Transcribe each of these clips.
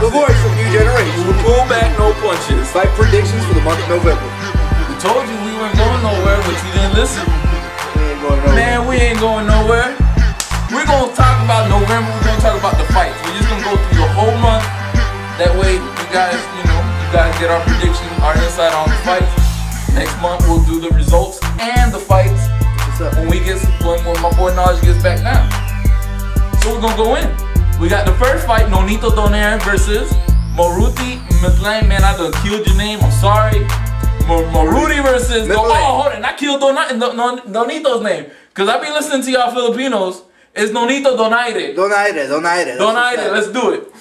The voice of new generation. We pull back, no punches. Fight predictions for the month of November. We told you we weren't going nowhere, but you didn't listen. We ain't going nowhere. Man, we ain't going nowhere. We're gonna talk about November. We're gonna talk about the fights. We're just gonna go through the whole month. That way, you guys, you guys get our prediction, our insight on the fights. Next month we'll do the results and the fights. When my boy Naj gets back now. So we're gonna go in. We got the first fight, Nonito Donaire versus Moruti McClain. Man, I done killed your name. I'm sorry. Moruti versus. Hold on. I killed Nonito's name. Because I be listening to y'all Filipinos. It's Nonito Donaire. Donaire. Let's do it.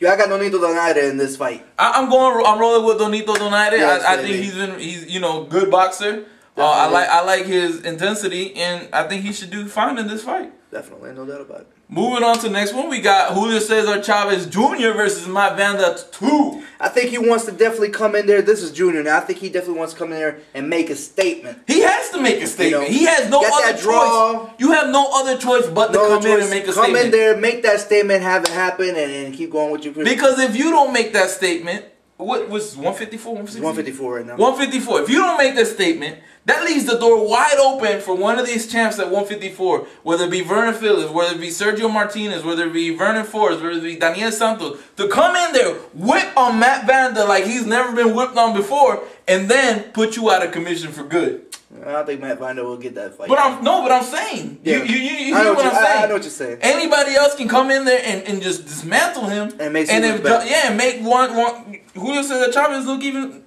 I got Nonito Donaire in this fight. I'm rolling with Nonito Donaire. Yes, I think he's good boxer. I like his intensity, and I think he should do fine in this fight. Definitely, no doubt about it. Moving on to the next one, we got Julio Cesar Chavez Jr. versus Matt Vanda 2. I think he wants to definitely come in there. This is Junior now. I think he definitely wants to come in there and make a statement. He has to make a statement. He has no other choice. You have no other choice but to come in and make a statement. Come in there, make that statement, have it happen, and keep going with your prediction. Because if you don't make that statement, what was 154? 154 right now. 154. If you don't make that statement, that leaves the door wide open for one of these champs at 154, whether it be Vernon Phillips, whether it be Sergio Martinez, whether it be Vernon Forrest, whether it be Daniel Santos, to come in there, whip on Matt Vanda like he's never been whipped on before, and then put you out of commission for good. I don't think Matt Vanda will get that fight. But I'm saying. Yeah. You hear what I'm saying? I know what you're saying. Anybody else can come in there and just dismantle him. And make and make one Julio Cesar Chavez look even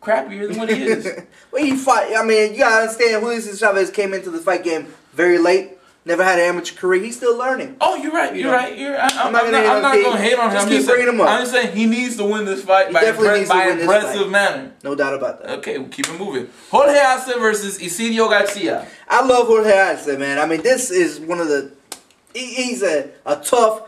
crappier than what he is. Well, he fought. I mean, you gotta understand, Julio Cesar Chavez came into the fight game very late. Never had an amateur career. He's still learning. Oh, you're right. I'm not gonna hate on him. Just keep bringing him up. I'm just saying he needs to win this fight by an impressive manner. No doubt about that. Okay, we'll keep it moving. Jorge Arce versus Isidro Garcia. I love Jorge Arce, man. I mean, this is one of the. He's a tough,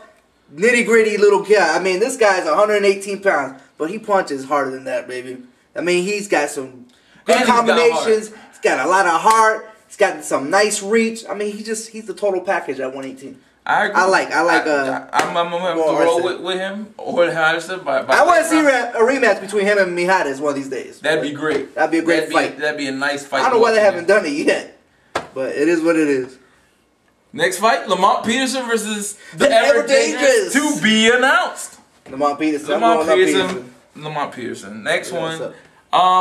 nitty gritty little guy. I mean, this guy's 118 pounds, but he punches harder than that, baby. I mean, he's got some good combinations. He's got a lot of heart. He's got some nice reach. I mean, he's the total package at 118. I agree. I'm gonna roll with him. Jorge Arce I want to see a rematch between him and Mijares one of these days. That'd be great. That'd be a great fight. That'd be a nice fight. I don't know why they haven't done it yet, but it is what it is. Next fight, Lamont Peterson versus the ever dangerous to be announced. Lamont Peterson. Lamont Peterson. Next one.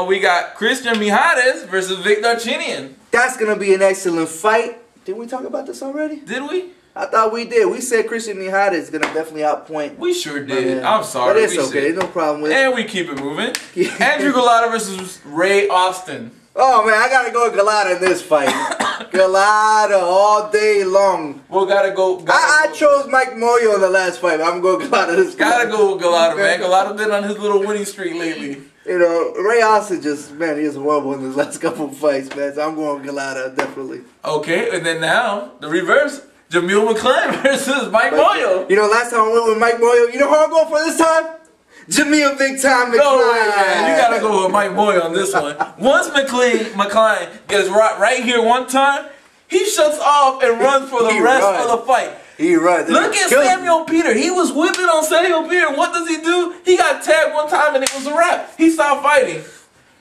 We got Christian Mijares versus Vic Darchinyan. That's gonna be an excellent fight. Did we talk about this already? Did we? I thought we did. We said Christian Mijares is gonna definitely outpoint. We sure did. I'm sorry. But it's okay. There's no problem with it. And we keep it moving. Andrew Galata versus Ray Austin. Oh man, I gotta go with Galata in this fight. Galata all day long. Well, gotta go. I chose Mike Moyo in the last fight. I'm going Galata this fight. Gotta go with Galata, man. Galata been on his little winning streak lately. You know, Ray Austin just, man, he is horrible in his last couple of fights, man. So I'm going with Galata, definitely. Okay, and then now, the reverse. Jamil McClain versus Mike Moyo. You know, last time I went with Mike Moyo, you know who I'm going for this time? Jamil Big Time McClain. No way, man. You gotta go with Mike Moyo on this one. Once McClain gets right here one time, he shuts off and runs for the rest of the fight. He runs. Look at Samuel Peter. He was whipping on Samuel Peter. What does he do? He got tagged one time and it was a wrap. He stopped fighting.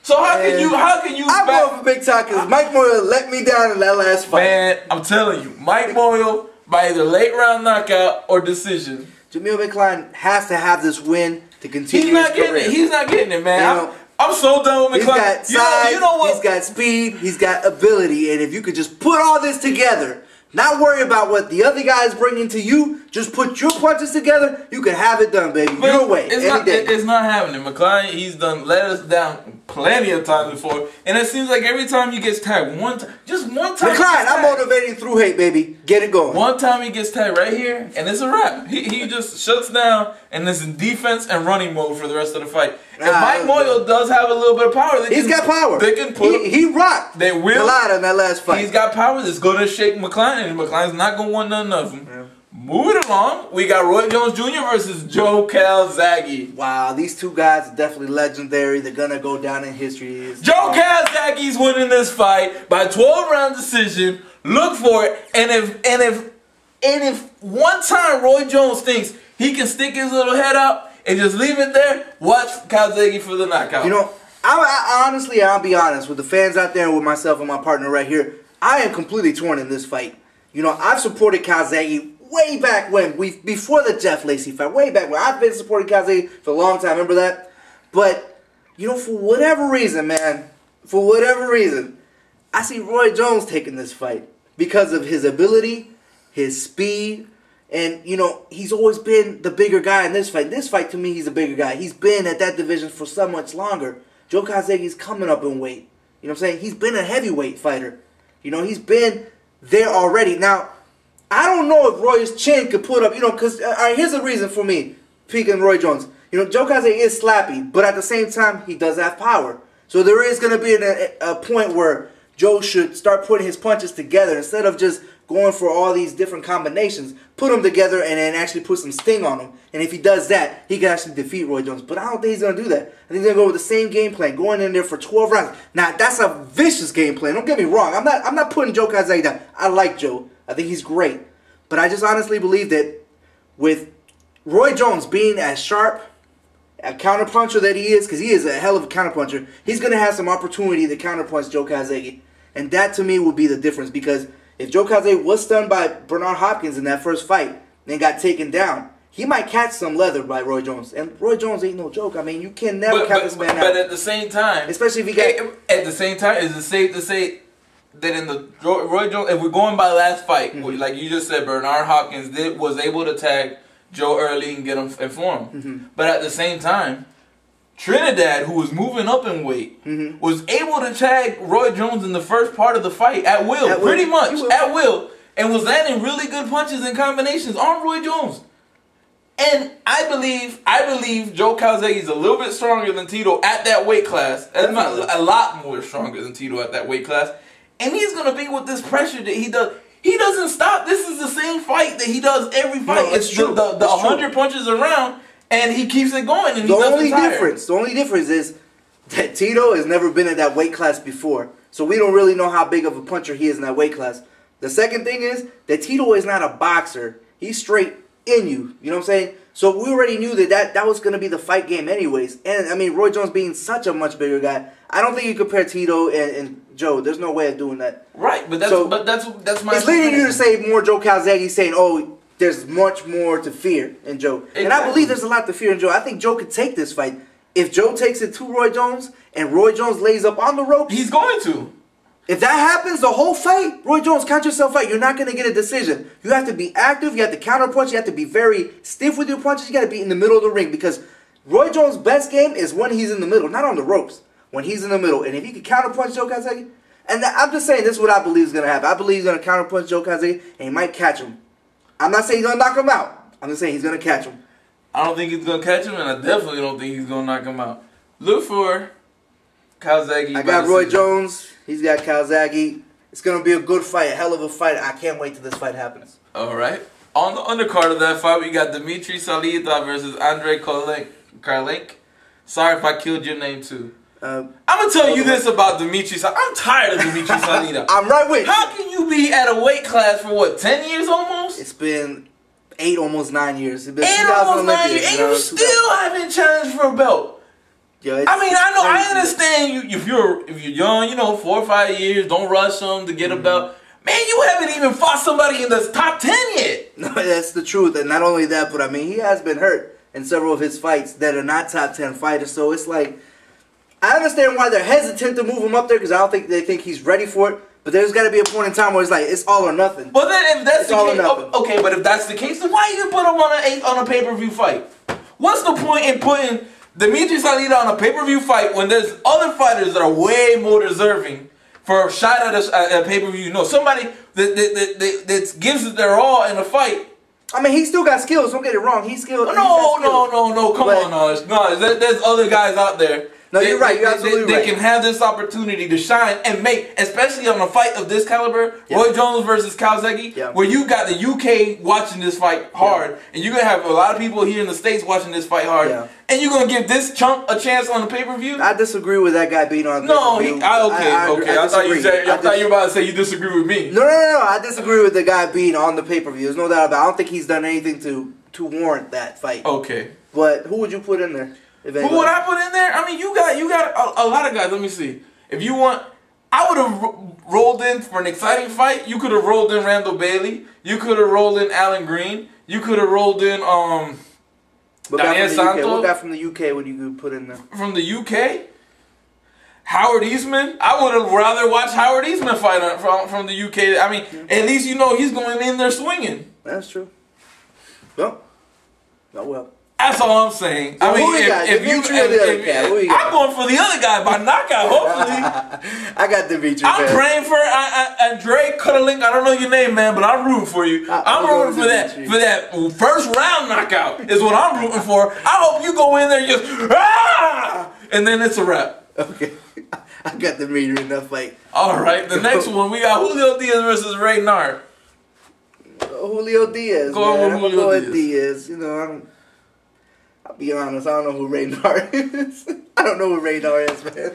So how can you? I'm going for Big Time because Mike Moyo let me down in that last fight. Man, I'm telling you, Mike Moyo by either late round knockout or decision. Jamil McClain has to have this win to continue his career. He's not getting it, man. I'm so done with McClain. He's got size, you know what? He's got speed, he's got ability, and if you could just put all this together, not worry about what the other guy is bringing to you, just put your punches together, you can have it done, baby. Your way, any day. It's not happening. McClain, he's let us down plenty of times before, and it seems like every time he gets tagged, just one time. McClain, I'm motivating through hate, baby. Get it going. One time he gets tagged right here, and it's a wrap. He just shuts down and is in defense and running mode for the rest of the fight. If Mike Moyo does have a little bit of power, he's got power. They can put. He rocked. They will. A lot in that last fight. He's got power that's going to shake McClain, and McClain's not going to want none of them. Yeah. Moving along, we got Roy Jones Jr. versus Joe Calzaghe. Wow, these two guys are definitely legendary. They're going to go down in history. Joe Calzaghe's winning this fight by 12-round decision. Look for it. And if one time Roy Jones thinks he can stick his little head up and just leave it there. Watch Calzaghe for the knockout. You know, I honestly, I'll be honest with the fans out there and with myself and my partner right here. I am completely torn in this fight. You know, I've supported Calzaghe way back when, before the Jeff Lacy fight, way back when. I've been supporting Calzaghe for a long time, remember that? But, you know, for whatever reason, man, I see Roy Jones taking this fight because of his ability, his speed, and, you know, he's always been the bigger guy in this fight. This fight, to me, he's a bigger guy. He's been at that division for so much longer. Joe Calzaghe's coming up in weight. You know what I'm saying? He's been a heavyweight fighter. You know, he's been there already. Now, I don't know if Roy's chin could put up, you know, because here's the reason for me picking Roy Jones. You know, Joe Calzaghe is slappy, but at the same time, he does have power. So there is going to be a point where Joe should start putting his punches together instead of just going for all these different combinations. Put them together and then actually put some sting on them. And if he does that, he can actually defeat Roy Jones. But I don't think he's going to do that. I think he's going to go with the same game plan, going in there for 12 rounds. Now, that's a vicious game plan. Don't get me wrong. I'm not putting Joe Calzaghe down. I like Joe. I think he's great. But I just honestly believe that with Roy Jones being as sharp, a counterpuncher that he is, because he is a hell of a counterpuncher, he's going to have some opportunity to counterpunch Joe Calzaghe. And that, to me, would be the difference. Because if Joe Calzaghe was stunned by Bernard Hopkins in that first fight, then got taken down, he might catch some leather by Roy Jones. And Roy Jones ain't no joke. I mean, you can never count this man out. But at the same time, especially if he got... At the same time, is it safe to say that in the Roy Jones, if we're going by last fight, like you just said, Bernard Hopkins was able to tag Joe early and get him informed. But at the same time, Trinidad, who was moving up in weight, was able to tag Roy Jones in the first part of the fight at will, pretty much at will, and was landing really good punches and combinations on Roy Jones. And I believe Joe Calzaghe is a little bit stronger than Tito at that weight class. And a lot more stronger than Tito at that weight class. And he's going to be with this pressure that he does. He doesn't stop. This is the same fight that he does every fight. No, it's true. The 100 punches around, and he keeps it going. And the only difference is that Tito has never been in that weight class before. So we don't really know how big of a puncher he is in that weight class. The second thing is that Tito is not a boxer. He's straight in you. You know what I'm saying? So we already knew that was going to be the fight game anyways. And, I mean, Roy Jones being such a much bigger guy, I don't think you compare Tito and Joe. There's no way of doing that. Right, but that's my... It's leading you to say more Joe Calzaghe saying, oh, there's much more to fear in Joe. Exactly. And I believe there's a lot to fear in Joe. I think Joe could take this fight. If Joe takes it to Roy Jones and Roy Jones lays up on the ropes... He's going to. If that happens, the whole fight, Roy Jones, count yourself out. You're not going to get a decision. You have to be active. You have to counterpunch. You have to be very stiff with your punches. You got to be in the middle of the ring because Roy Jones' best game is when he's in the middle, not on the ropes. When he's in the middle. And if he can counterpunch Joe Calzaghe, and I'm just saying this is what I believe is going to happen. I believe he's going to counterpunch Joe Calzaghe and he might catch him. I'm not saying he's going to knock him out. I'm just saying he's going to catch him. I don't think he's going to catch him, and I definitely don't think he's going to knock him out. Look for Calzaghe. I got Roy Jones. He's got Calzaghe. It's going to be a good fight, a hell of a fight. I can't wait till this fight happens. All right. On the undercard of that fight, we got Dimitri Salita versus Andre Karlenk. Sorry if I killed your name, too. I'm going to tell you this about Dimitri Salita. I'm tired of Dimitri Salita. I'm right with you. How can you be at a weight class for, what, 10 years almost? It's been 8, almost 9 years. It's been 8 almost 9 years, and you still haven't challenged for a belt. Yeah, I mean, I know, I understand you. If you're young, 4 or 5 years, don't rush them to get a belt. Man, you haven't even fought somebody in the top 10 yet. No, that's the truth. And not only that, but I mean, he has been hurt in several of his fights that are not top 10 fighters. So it's like, I understand why they're hesitant to move him up there because I don't think they think he's ready for it. But there's got to be a point in time where it's like, it's all or nothing. But then if that's the case, okay, but if that's the case, then why even put him on a pay-per-view fight? What's the point in putting Dimitri Salita on a pay-per-view fight when there's other fighters that are way more deserving for a shot at a pay-per-view? No, somebody that gives it their all in a fight. I mean, he still got skills. Don't get it wrong. He's skilled. No. Come on, no. There's other guys out there. No, you're right. You're absolutely right. They can have this opportunity to shine and make, especially on a fight of this caliber, Roy Jones versus Calzaghe, where you got the UK watching this fight hard, and you're going to have a lot of people here in the States watching this fight hard, and you're going to give this chunk a chance on the pay-per-view? I disagree with that guy being on the pay-per-view. I thought you were about to say you disagree with me. No. I disagree with the guy being on the pay-per-view. There's no doubt about it. I don't think he's done anything to warrant that fight. Okay. But who would you put in there? Who would I put in there? I mean, you got a lot of guys. Let me see. If you want, I would have rolled in for an exciting fight. You could have rolled in Randall Bailey. You could have rolled in Alan Green. You could have rolled in Donaire Santos. What guy from the UK would you put in there? From the UK? Howard Eastman. I would have rather watched Howard Eastman fight from the UK. I mean, at least you know he's going in there swinging. That's true. Well, not well. That's all I'm saying. So I mean, I'm going for the other guy by knockout. Hopefully, I got Dimitri. I'm praying for Andre Cuddling. I don't know your name, man, but I'm rooting for you. I'm rooting for that first round knockout. Is what I'm rooting for. I hope you go in there and just and then it's a wrap. Okay, I got Dimitri in that fight. All right, the next one we got Julio Diaz versus Ray Nard. Julio Diaz. I'm gonna go with Diaz. You know, I'll be honest, I don't know who Ray Nard is. I don't know who Ray Nard is, man.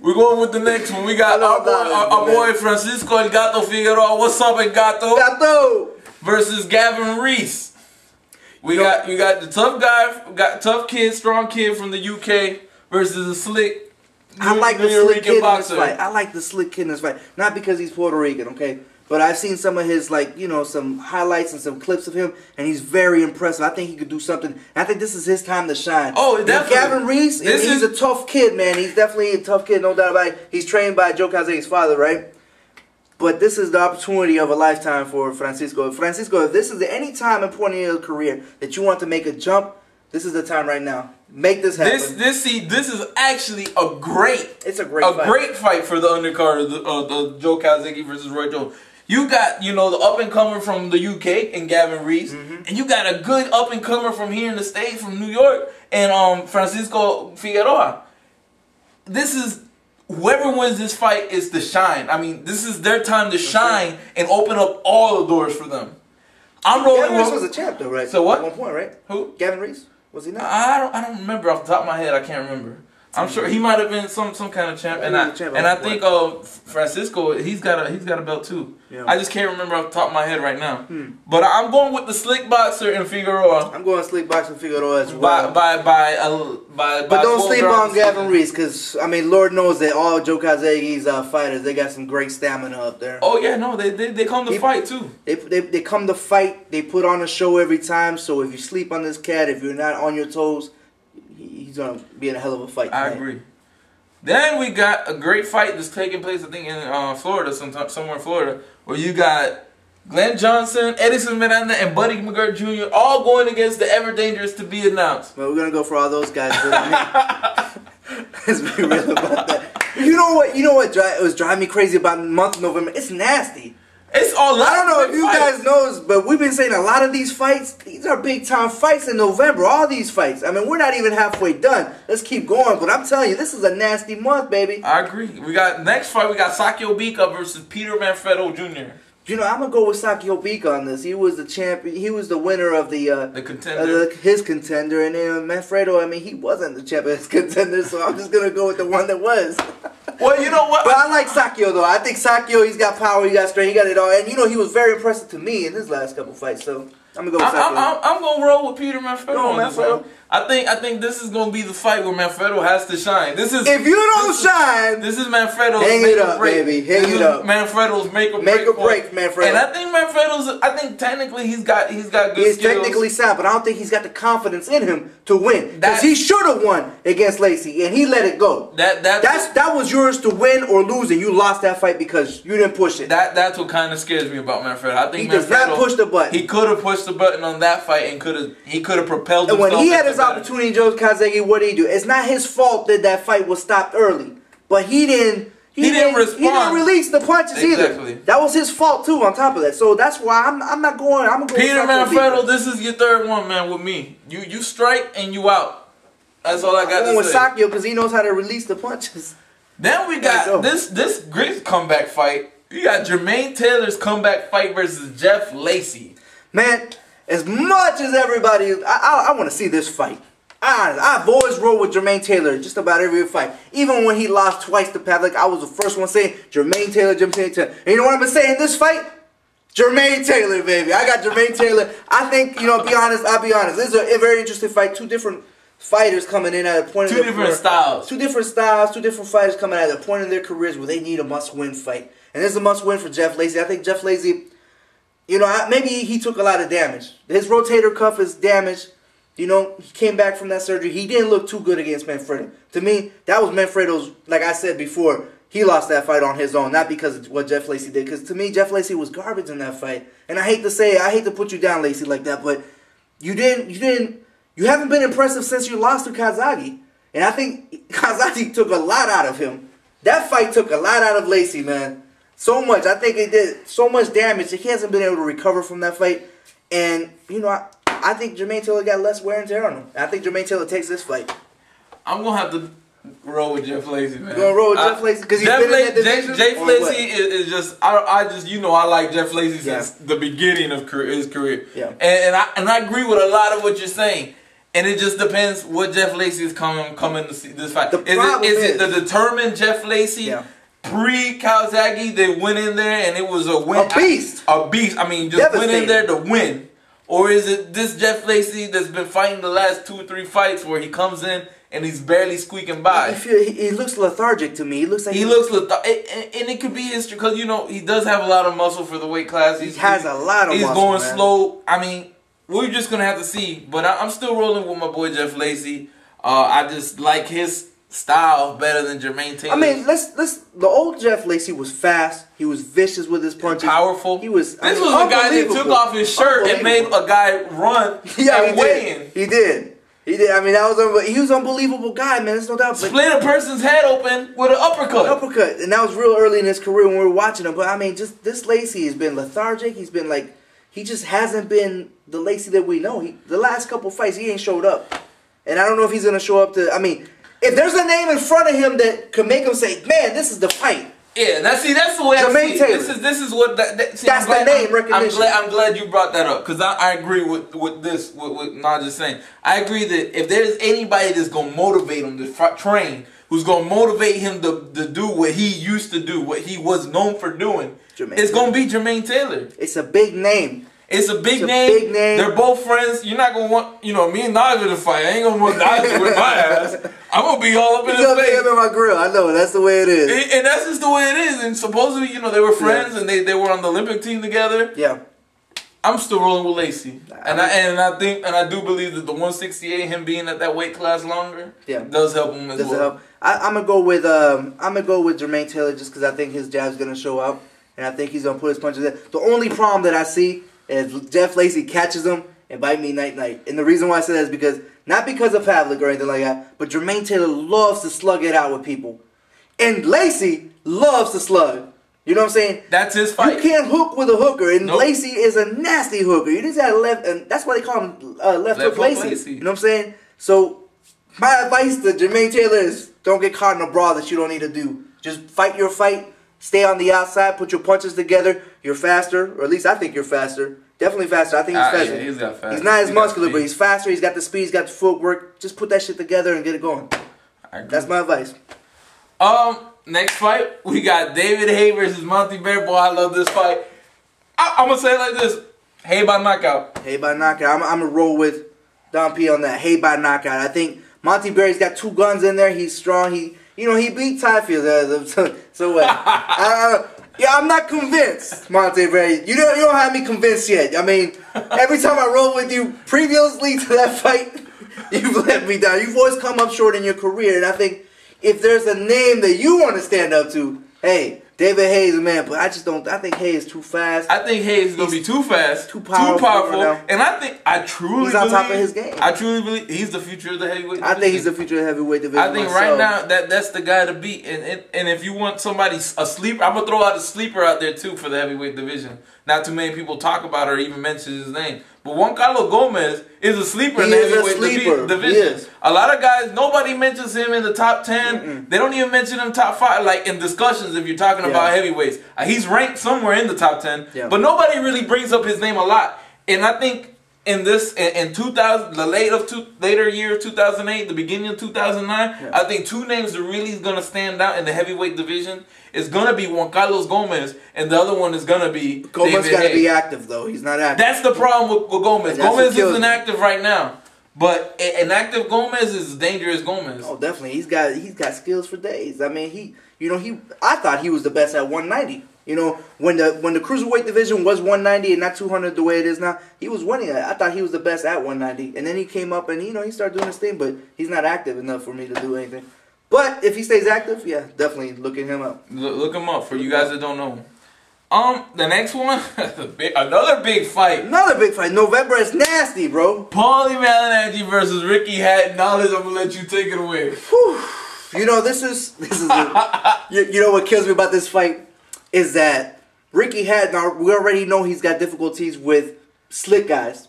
We're going with the next one. We got our boy Francisco El Gato Figueroa. What's up, El Gato? Gato! Versus Gavin Rees. We got the tough guy, tough kid, strong kid from the UK versus a slick I like the slick kid in this fight. I like the slick kid in this fight. Not because he's Puerto Rican, okay? But I've seen some of his, like, you know, some highlights and some clips of him, and he's very impressive. I think he could do something. I think this is his time to shine. Oh, definitely. Gavin Rees, he's a tough kid, man. He's definitely a tough kid, no doubt about it. He's trained by Joe Calzaghe's father, right? But this is the opportunity of a lifetime for Francisco. Francisco, if this is any time important in your career that you want to make a jump, this is the time right now. Make this happen. This is actually a great. It's a great fight. Great fight for the undercard of the Joe Calzaghe versus Roy Jones. You got, you know, the up-and-comer from the UK and Gavin Rees. And you got a good up-and-comer from here in the States, from New York, and Francisco Figueroa. This is, whoever wins this fight is to shine. I mean, this is their time to shine and open up all the doors for them. I'm rolling. Gavin Rees was a champ, though, right? So what? At one point, right? Who? Gavin Rees? Was he not? I don't remember off the top of my head. I can't remember. I'm sure he might have been some kind of champ, and I think Francisco he's got a belt too. Yeah. I just can't remember off the top of my head right now. But I'm going with the slick boxer and Figueroa. I'm going slick boxer and Figueroa as well. But don't sleep on Gavin Rees, because I mean, Lord knows that all Joe Calzaghe's fighters, they got some great stamina up there. Oh yeah, no, they come to fight too. They come to fight. They put on a show every time. So if you sleep on this cat, if you're not on your toes, he's gonna be in a hell of a fight tonight. I agree. Then we got a great fight that's taking place, I think, in Florida, somewhere in Florida, where you got Glenn Johnson, Edison Miranda, and Buddy McGregor Jr. all going against the ever dangerous to be announced. Well, we're gonna go for all those guys. Let's be real about that. You know what was driving me crazy about the month of November? It's nasty. It's all. I don't know if you guys know, but we've been saying a lot of these fights, these are big time fights in November. All these fights. I mean, we're not even halfway done. Let's keep going. But I'm telling you, this is a nasty month, baby. I agree. We got next fight. We got Sakio Bika versus Peter Manfredo Jr. You know, I'm gonna go with Sakio Bika on this. He was the champion. He was the winner of the contender, his contender, and then Manfredo. I mean, he wasn't the champion of his contender, so I'm just gonna go with the one that was. Well, you know what? But I like Sakio though. I think Sakio, he's got power, he got strength, he got it all, and you know he was very impressive to me in his last couple fights. So I'm gonna go with Sakio. I'm gonna roll with Peter Manfredo on this one. I think this is gonna be the fight where Manfredo has to shine. This is if you don't shine. This is Manfredo's hang it up, baby. Hang it up. Manfredo's make or break Manfredo. And I think Manfredo's. I think technically he's got good skills. He's technically sound, but I don't think he's got the confidence in him to win. Because he should have won against Lacy, and he let it go. That was yours to win or lose, and you lost that fight because you didn't push it. That's what kind of scares me about Manfredo. I think he does not push the button. He could have pushed the button on that fight and he could have propelled himself. And when he had his opportunity, Joe Calzaghe, what did he do? It's not his fault that fight was stopped early, but he didn't respond. He didn't release the punches either. That was his fault too. On top of that, so that's why I'm not going. I'm going. Peter Manfredo, this is your third one, man. With me, you strike and you out. That's all I got to say. I'm going with Sakio because he knows how to release the punches. Then we got this great comeback fight. You got Jermaine Taylor's comeback fight versus Jeff Lacy. Man, as much as everybody, I want to see this fight. I've always rolled with Jermaine Taylor just about every fight. Even when he lost twice to Pavlik, I was the first one saying Jermaine Taylor. And you know what I've been saying in this fight? Jermaine Taylor, baby. I got Jermaine Taylor. I think, I'll be honest. This is a very interesting fight. Two different fighters coming in at a point in their career. Two different fighters coming at a point in their careers where they need a must-win fight. And this is a must-win for Jeff Lacy. I think Jeff Lacy, maybe he took a lot of damage. His rotator cuff is damaged. He came back from that surgery. He didn't look too good against Manfredo. To me, that was Manfredo's, like I said before, he lost that fight on his own, not because of what Jeff Lacy did. Because to me, Jeff Lacy was garbage in that fight. And I hate to say it, I hate to put you down, Lacy, like that, but you haven't been impressive since you lost to Calzaghe. And I think Calzaghe took a lot out of him. That fight took a lot out of Lacy, man. So much. I think it did so much damage that he hasn't been able to recover from that fight. And, I think Jermaine Taylor got less wear and tear on him. I think Jermaine Taylor takes this fight. I'm going to have to roll with Jeff Lacy, man. You're going to roll with Jeff Lacy? Because he's been in that division? Jeff Lacy is just, I like Jeff Lacy since the beginning of his career. Yeah. And I agree with a lot of what you're saying. And it just depends what Jeff Lacy is coming to see this fight. Is it the determined Jeff Lacy? Yeah. Pre-Calzaghe, they went in there and it was a win. A beast. A beast. I mean, just went in there to win. Or is it this Jeff Lacy that's been fighting the last 2 or 3 fights where he comes in and he's barely squeaking by? He looks lethargic to me. He looks like he looks lethargic. And it could be his, because, he does have a lot of muscle for the weight class. He has a lot of muscle, He's going slow. I mean, we're just going to have to see. But I'm still rolling with my boy Jeff Lacy. I just like his style better than Jermaine Taylor. I mean, the old Jeff Lacy was fast. He was vicious with his punches. Powerful. He was. This was a guy that took off his shirt and made a guy run and weigh in. He did. I mean, he was an unbelievable guy, man. There's no doubt. Split a person's head open with an uppercut. And that was real early in his career when we were watching him. But I mean, just this Lacy has been lethargic. He's been like, he just hasn't been the Lacy that we know. The last couple fights, he ain't showed up. And I don't know if he's gonna show up to. I mean, if there's a name in front of him that could make him say, "Man, this is the fight." Yeah, that's the way I see it. This is what that's the name recognition. I'm glad you brought that up, because I agree with this. What Naja's saying. I agree that if there's anybody that's gonna motivate him to train, who's gonna motivate him to do what he used to do, what he was known for doing, it's gonna be Jermaine Taylor. It's a big name. It's a big name. They're both friends. You're not going to want, me and Naja to fight. I ain't going to want Naja with my ass. I'm going to be all up in his face. Him in my grill. I know. That's the way it is. And that's just the way it is. And supposedly, they were friends and they were on the Olympic team together. Yeah. I'm still rolling with Lacy. And I do believe that the 168, him being at that weight class longer, does help him as well. I'm going to go with Jermaine Taylor just because I think his jab's going to show up. And I think he's going to put his punches in. The only problem that I see is Jeff Lacy catches him and bite me night. And the reason why I say that is because, not because of Pavlik or anything like that, but Jermaine Taylor loves to slug it out with people. And Lacy loves to slug. You know what I'm saying? That's his fight. You can't hook with a hooker, and Lacy is a nasty hooker. You just got left, and that's why they call him left hook Lacy. You know what I'm saying? So, my advice to Jermaine Taylor is don't get caught in a brawl that you don't need to do. Just fight your fight. Stay on the outside, put your punches together. You're faster, or at least I think you're faster. Definitely faster. I think he's faster. Yeah, he's got fast. He's not as muscular, but he's faster. He's got the speed. He's got the footwork. Just put that shit together and get it going. That's my advice. Next fight, we got David Haye versus Montebarrett. Boy, I love this fight. I'm going to say it like this. Haye by knockout. Haye by knockout. I'm going to roll with Don P on that. Haye by knockout. I think Montebarrett's got 2 guns in there. He's strong. He beat Tyfield. So what? I'm not convinced, Montebarrett. You don't have me convinced yet. I mean, every time I roll with you previously to that fight, you've let me down. You've always come up short in your career, and I think if there's a name that you want to stand up to, hey, David Haye's a man, but I just don't. I think Haye is too fast. I think Haye is going to be too fast, too powerful, and I truly he's on top of his game. I truly believe he's the future of the heavyweight division. I think he's the future of the heavyweight division. I think right now that's the guy to beat. And if you want somebody, a sleeper, I'm going to throw out a sleeper out there too for the heavyweight division. Not too many people talk about or even mention his name. But Juan Carlos Gomez is a sleeper in the heavyweight division. A lot of guys, nobody mentions him in the top 10. They don't even mention him top 5, like in discussions if you're talking about heavyweights. He's ranked somewhere in the top 10, but nobody really brings up his name a lot. And I think in 2000, the later year of 2008, the beginning of 2009, I think two names that really is gonna stand out in the heavyweight division is gonna be Juan Carlos Gomez, and the other one is gonna be Gomez. Got to be active though. He's not active. That's the problem with Gomez. Gomez isn't active right now. But an active Gomez is dangerous Gomez. Oh, definitely. He's got skills for days. I mean, I thought he was the best at 190. You know, when the cruiserweight division was 190 and not 200 the way it is now, he was winning. I thought he was the best at 190. And then he came up and, he started doing his thing, but he's not active enough for me to do anything. But if he stays active, yeah, definitely looking him up. Look him up for you guys that don't know him. The next one, another big fight. Another big fight. November is nasty, bro. Paulie Malignaggi versus Ricky Hatton. Now I'm gonna let you take it away. Whew. You know, this is you know what kills me about this fight is that Ricky Hatton, we already know he's got difficulties with slick guys.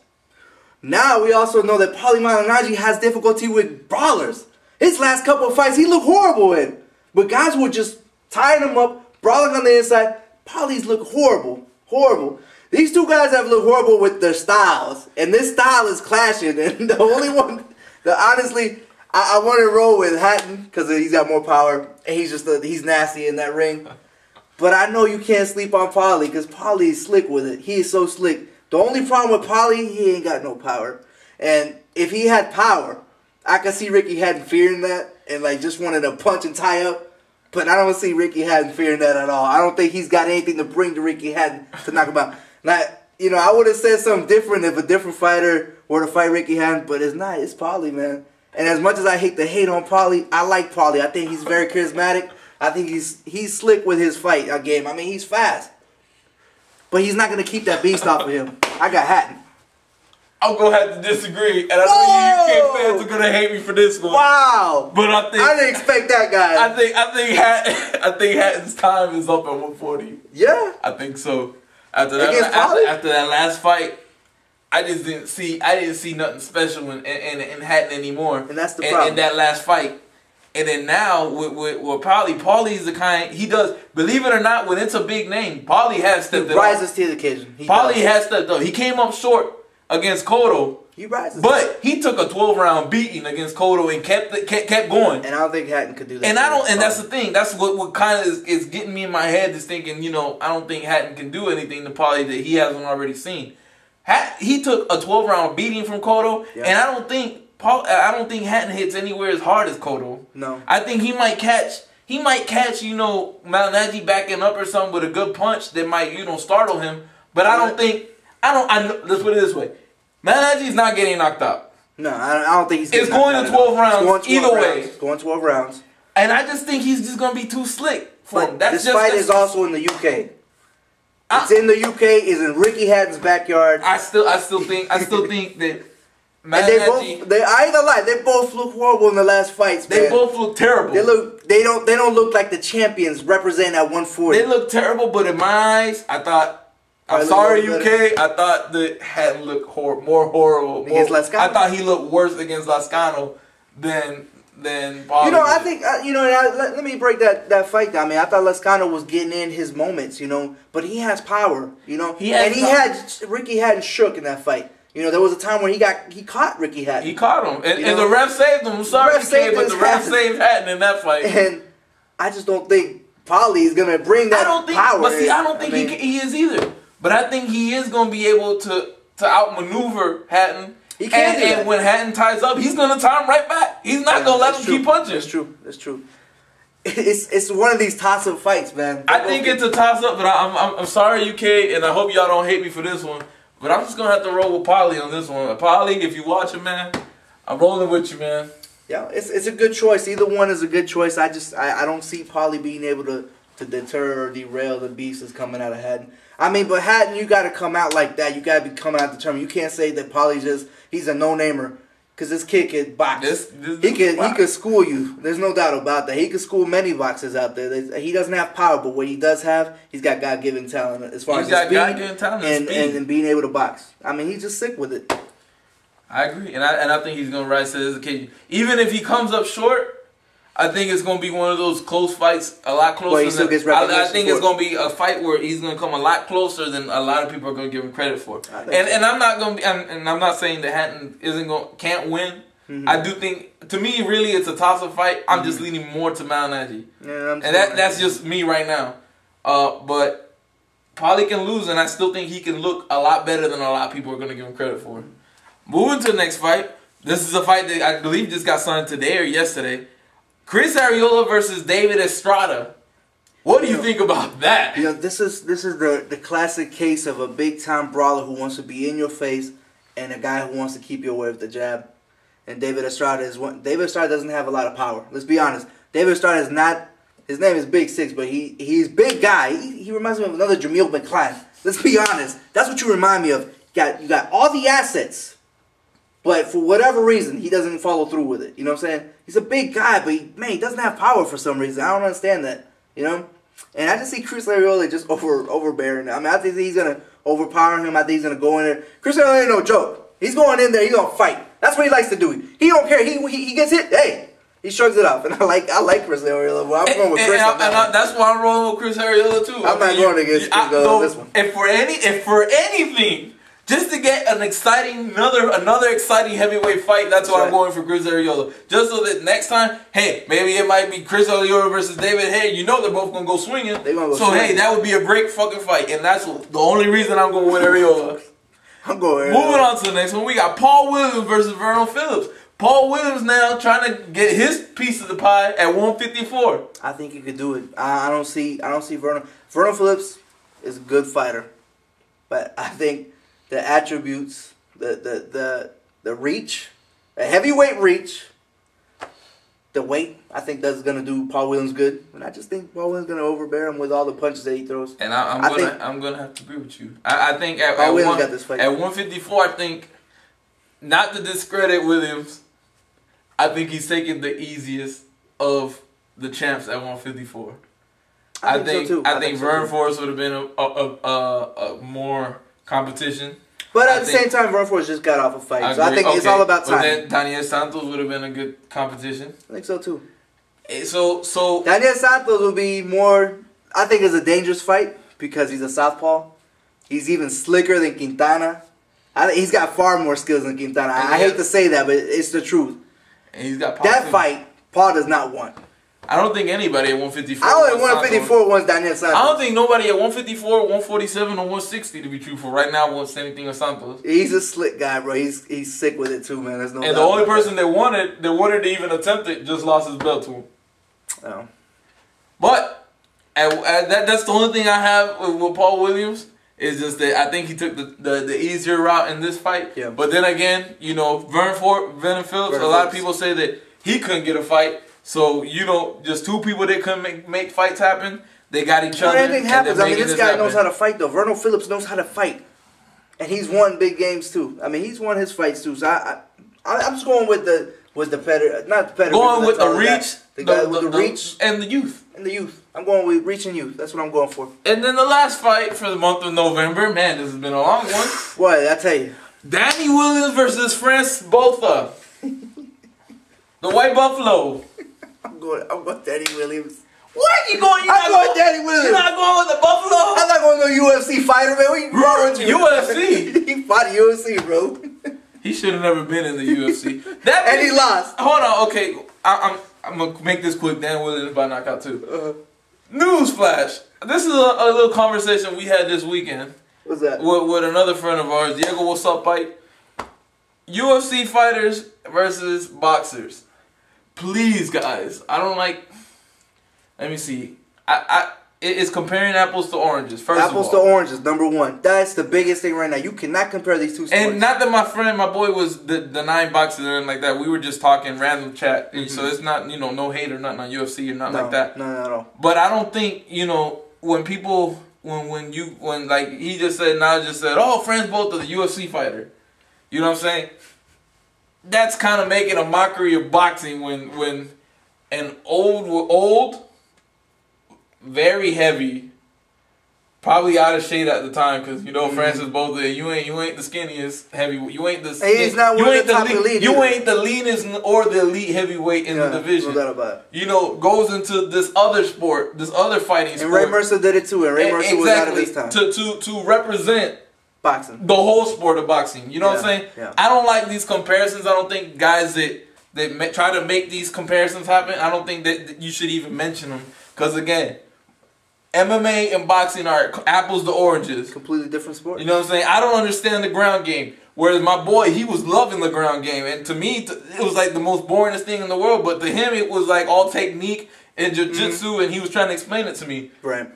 Now we also know that Paulie Malignaggi has difficulty with brawlers. His last couple of fights, he looked horrible in. But guys were just tying him up, brawling on the inside. Paulie's look horrible. Horrible. These two guys have looked horrible with their styles. And this style is clashing. And the only one that honestly, I want to roll with Hatton because he's got more power. And he's nasty in that ring. But I know you can't sleep on Paulie because Paulie is slick with it. He is so slick. The only problem with Paulie, he ain't got no power. And if he had power, I could see Ricky Hatton fearing that and like just wanting to punch and tie up. But I don't see Ricky Hatton fearing that at all. I don't think he's got anything to bring to Ricky Hatton to knock him out. Now, I would have said something different if a different fighter were to fight Ricky Hatton, but it's not. It's Paulie, man. And as much as I hate to hate on Paulie, I like Paulie. I think he's very charismatic. I think he's slick with his fight game. I mean, he's fast. But he's not going to keep that beast off of him. I got Hatton. I'm going to have to disagree. And I know UK fans are going to hate me for this one. Wow. But I didn't expect that guy. I think Hatton's time is up at 140. Yeah. I think so. After that last fight, I didn't see nothing special in Hatton anymore. And that's the problem. In that last fight. And then now with Paulie's the kind he does. Believe it or not, when it's a big name, Paulie has stepped up. He rises to the occasion. Paulie has stepped up. He came up short against Cotto. He rises. But he took a 12-round beating against Cotto and kept going. And I don't think Hatton could do that. And that's the thing. That's what kind of is getting me in my head is thinking, I don't think Hatton can do anything to Paulie that he hasn't already seen. He took a 12-round beating from Cotto, and I don't think Hatton hits anywhere as hard as Cotto. No. I think he might catch Malignaggi backing up or something with a good punch that might, startle him. But let's put it this way. Malignaggi's not getting knocked out. No, I don't think he's getting knocked out. It's going to 12 rounds either way. It's going 12 rounds. And I just think he's just going to be too slick for him. This fight is also in the UK. It's in the UK. It's in Ricky Hatton's backyard. I still think that Malignaggi, I ain't gonna lie, they both look horrible in the last fights, man. They both look terrible. They don't look like the champions representing at 140. They look terrible, but in my eyes, I thought, I'm sorry, UK, I thought that Hatton looked more horrible. Against Lascano? I thought he looked worse against Lascano than Paulie. I think, let me break that fight down, man. I thought Lascano was getting in his moments, but he has power, Ricky Hatton shook in that fight. There was a time when he caught Ricky Hatton. He caught him. And the ref saved him. I'm sorry, but the ref saved Hatton in that fight. And I just don't think Paulie is going to bring that power. But see, I don't think he is either. But I think he is going to be able to outmaneuver Hatton. He can do that. And when Hatton ties up, he's going to tie him right back. He's not going to let him keep punching. That's true. It's one of these toss-up fights, man. I think it's a toss-up, but I'm sorry, UK, and I hope y'all don't hate me for this one. But I'm just going to have to roll with Paulie on this one. Paulie, if you watching, man, I'm rolling with you, man. Yeah, it's a good choice. Either one is a good choice. I don't see Paulie being able to deter or derail the beast that's coming out of Hatton. But Hatton, you got to come out like that. You got to be coming out determined. You can't say that Paulie's he's a no-namer. Because this kid can box. He could school you. There's no doubt about that. He could school many boxers out there. He doesn't have power, but what he does have, he's got God-given talent as far as speed and being able to box. He's just sick with it. I agree, and I think he's gonna rise to this occasion. Even if he comes up short, I think it's gonna be one of those close fights, a lot closer. Well, he still gets recognition I think it's gonna be a fight where he's gonna come a lot closer than a lot of people are gonna give him credit for. And I'm not gonna be, and I'm not saying that Hatton can't win. Mm-hmm. I do think, to me, really, it's a toss-up fight. I'm just leaning more to Malignaggi. Yeah, and that's just me right now. But probably can lose, and I still think he can look a lot better than a lot of people are gonna give him credit for. Moving to the next fight. This is a fight that I believe just got signed today or yesterday. Chris Arreola versus David Estrada. What do you think about that? This is the classic case of a big time brawler who wants to be in your face and a guy who wants to keep you away with the jab. And David Estrada is one. David Estrada doesn't have a lot of power. Let's be honest. David Estrada is not. His name is Big Six, but he's big guy. He reminds me of another Jamil McClain. Let's be honest. That's what you remind me of. You got all the assets. But for whatever reason, he doesn't follow through with it. You know what I'm saying? He's a big guy, but he doesn't have power for some reason. I don't understand that. You know? And I just see Chris Arreola just overbearing. I mean, I think he's going to overpower him. I think he's going to go in there. Chris Arreola ain't no joke. He's going in there. He's going to fight. That's what he likes to do. He don't care. He gets hit. Hey, he shrugs it off. And I like Chris Arreola. Well, I'm going with Chris. That's why I'm rolling with Chris Arreola, too. I'm not going against Chris on this one. If for anything... Just to get an exciting, another exciting heavyweight fight, that's why I'm going for Chris Arreola. Just so that next time, hey, maybe it might be Chris Arreola versus David Haye. You know they're both going to go swinging. Hey, that would be a great fucking fight. And that's the only reason I'm going with Arreola. I'm going Moving on to the next one, we got Paul Williams versus Vernon Phillips. Paul Williams now trying to get his piece of the pie at 154. I think he could do it. I don't see Vernon. Vernon Phillips is a good fighter. But I think... the attributes, the reach, the heavyweight reach, the weight, I think that's going to do Paul Williams good. And I just think Paul Williams is going to overbear him with all the punches that he throws. And I'm gonna have to agree with you. I think at Paul Williams got this fight. At 154, I think, not to discredit Williams, I think he's taking the easiest of the champs at 154. I think so too. I think Vernon Forrest would have been a more competition. But at the same time, Vernon Forrest just got off a fight. So I think it's all about time. But then Daniel Santos would have been a good competition. I think so too. So Daniel Santos will be more, I think it's a dangerous fight because he's a southpaw. He's even slicker than Quintana. He's got far more skills than Quintana. I hate to say that, but it's the truth. And he's got that fight, Paul does not want. I don't think anybody at 154. I only 154 wants Daniel Santos. I don't think nobody at 154, 147, or 160 to be truthful right now wants anything of Santos. He's a slick guy, bro. He's sick with it too, man. There's no. And the only person that wanted to even attempt it just lost his belt to him. Oh. But that's the only thing I have with Paul Williams is just that I think he took the easier route in this fight. Yeah. But then again, Vernon Phillips. A lot of people say that he couldn't get a fight. So, just two people that couldn't make fights happen, they got each other. Anything happens. I mean, this guy knows how to fight, though. Vernon Phillips knows how to fight. And he's won big games, too. I mean, he's won his fights, too. So, I'm just going with the pedigree. Not the pedigree. Going with the reach. The guy with the reach. And the youth. I'm going with reach and youth. That's what I'm going for. And then the last fight for the month of November. Man, this has been a long one. What? I tell you. Danny Williams versus France Botha. The White Buffalo. I'm going Danny Williams. What are you going? I'm going Danny Williams. You're not going with the Buffalo? I'm not going to a UFC fighter, man. What you wrong with you? UFC? He fought UFC, bro. He should have never been in the UFC. And he lost. Hold on, okay. I'm going to make this quick. Danny Williams by knockout too. Newsflash. This is a little conversation we had this weekend. What's that? With another friend of ours, Diego What's Up Pike. UFC fighters versus boxers. Please, guys. I don't like... Let me see. It's comparing apples to oranges, first of all. Apples to oranges, number one. That's the biggest thing right now. You cannot compare these two sports. And not that my boy was the 9 boxers or anything like that. We were just talking random chat. Mm-hmm. So it's not, no hate or nothing on UFC or nothing like that. No, not at all. But I don't think, when people... When he just said, oh, France both of the UFC fighter. You know what I'm saying? That's kind of making a mockery of boxing when an old, very heavy Probably out of shade at the time because you know Francis Botha, you ain't the skinniest heavyweight. You ain't the he's not one of the top elite. You ain't the leanest or the elite heavyweight in the division. No doubt about it. You know, goes into this other sport, this other fighting sport. And Ray Mercer did it too. And Ray Mercer was out of his time to represent boxing, the whole sport of boxing. You know what I'm saying? Yeah. I don't like these comparisons. I don't think guys that try to make these comparisons happen. I don't think that you should even mention them because again. MMA and boxing are apples to oranges. Completely different sport. You know what I'm saying? I don't understand the ground game. Whereas my boy, he was loving the ground game. And to me, it was like the most boringest thing in the world. But to him, it was like all technique and jiu-jitsu. And he was trying to explain it to me. Right.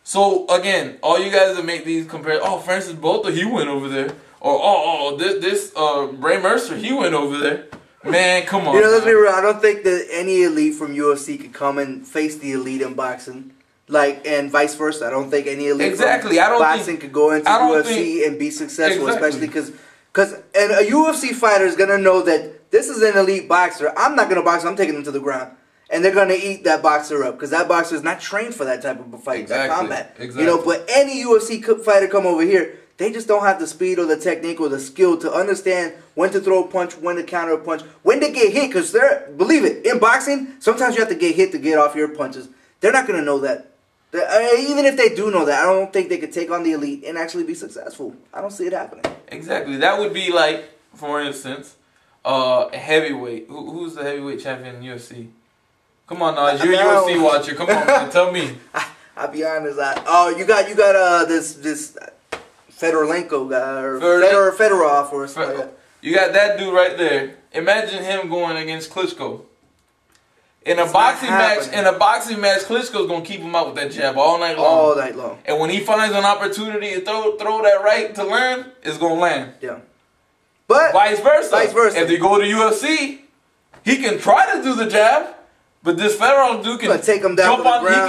So, again, all you guys that make these comparisons, oh, Francis Botha, he went over there. Or, this Ray Mercer, he went over there. Man, come on. You know, let's be real. I don't think that any elite from UFC could come and face the elite in boxing. Like, and vice versa. I don't think any elite from boxing could go into UFC and be successful, especially because a UFC fighter is going to know that this is an elite boxer. I'm not going to box him. I'm taking him to the ground. And they're going to eat that boxer up because that boxer is not trained for that type of a fight, that combat. Exactly. You know, but any UFC fighter come over here, they just don't have the speed or the technique or the skill to understand when to throw a punch, when to counter a punch, when to get hit. Because believe it, in boxing, sometimes you have to get hit to get off your punches. They're not going to know that. Even if they do know that, I don't think they could take on the elite and actually be successful. I don't see it happening. Exactly. That would be like, for instance, a heavyweight. Who's the heavyweight champion in UFC? Come on, now. You're a UFC watcher. Come on, man. Tell me. I'll be honest. You got this Fedorenko guy or Fedorov or something like that. You got that dude right there. Imagine him going against Klitschko. In a boxing match, Klitschko's gonna keep him out with that jab all night long. All night long. And when he finds an opportunity to throw that right to learn, it's gonna land. Yeah. But vice versa. If they go to UFC, he can try to do the jab, but this Fedorov dude can take him down he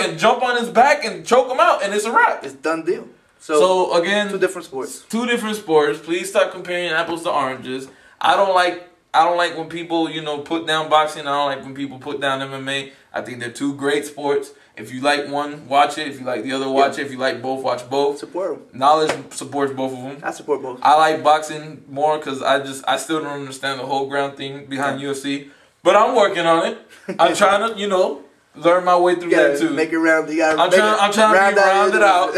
can jump on his back and choke him out, and it's a wrap. It's done deal. So again, two different sports. Two different sports. Please stop comparing apples to oranges. I don't like when people, put down boxing. I don't like when people put down MMA. I think they're two great sports. If you like one, watch it. If you like the other, watch it. If you like both, watch both. Support them. Knowledge supports both of them. I support both. I like boxing more because I still don't understand the whole ground thing behind UFC. But I'm working on it. I'm trying to, learn my way through that too. Make it round. I'm trying to be rounded out.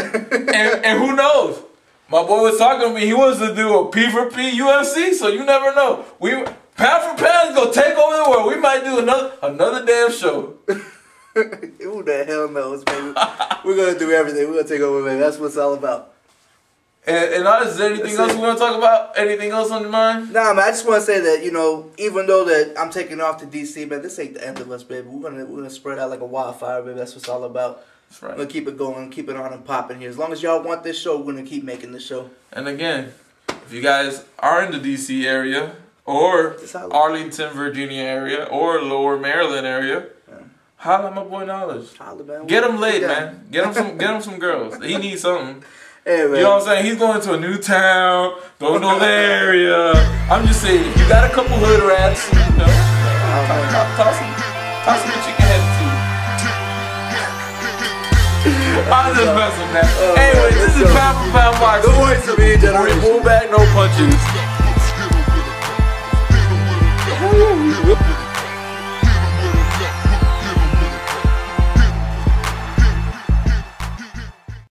and who knows? My boy was talking to me. He wants to do a P4P UFC, so you never know. Pound for pound is gonna take over the world. We might do another damn show. Who the hell knows, baby? We're gonna do everything. We're gonna take over, baby. That's what it's all about. And is there anything else we want to talk about? Anything else on your mind? Nah, man. I just want to say that even though that I'm taking off to DC, man, this ain't the end of us, baby. We're gonna spread out like a wildfire, baby. That's what it's all about. That's right. We're gonna keep it going, keep it on and popping here. As long as y'all want this show, we're gonna keep making this show. And again, if you guys are in the DC area or Arlington, Virginia area or Lower Maryland area, holla at my boy Knowledge. Holla, man. Get him laid, man. Get him some girls. He needs something. Hey, man. You know what I'm saying? He's going to a new town, don't know the area. I'm just saying, if you got a couple hood rats, toss some chicken head too. I'm just messing, man. Anyway, this is Pound for Pound Boxing. Good words to me, gentlemen. Pull back, no punches.